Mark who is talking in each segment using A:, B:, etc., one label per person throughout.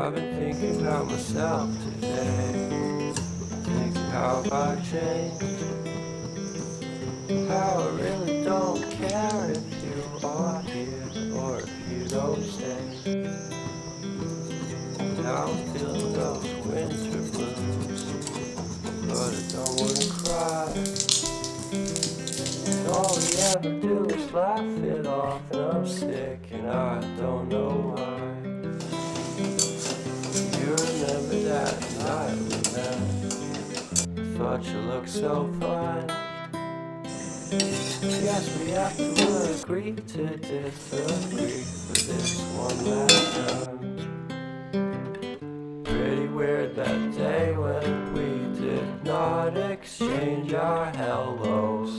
A: I've been thinking about myself today, thinking how I changed, how I really don't care if you are here or if you don't stay. Now I'm feeling those winter blues, but I don't wanna cry. And all we ever do is laugh it off, and I'm sick and I don't know why. You remember that night we met? Thought you looked so fine. Guess we have to agree to disagree for this one last time. Pretty weird that day when we did not exchange our hellos.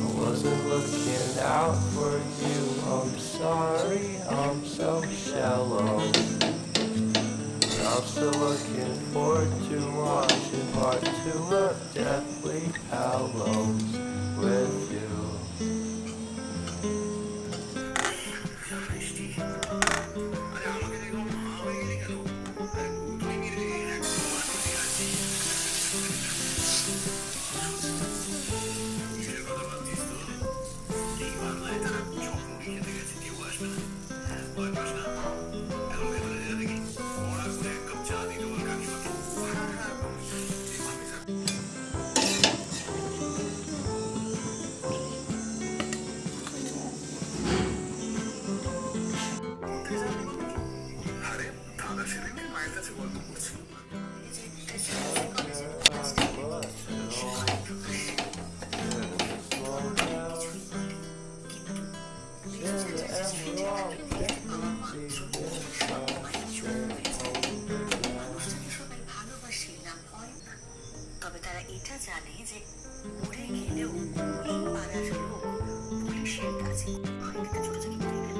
A: I wasn't looking out for you, I'm sorry, I'm so shallow. I'm still looking forward to watching part 2 of Deathly Hallows with you.
B: তবে তারা এটা জানে যে মরে গেলেও পাড়ার লোক পুলিশের কাছে ছোটাছুটি করে গেল।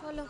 C: চলো।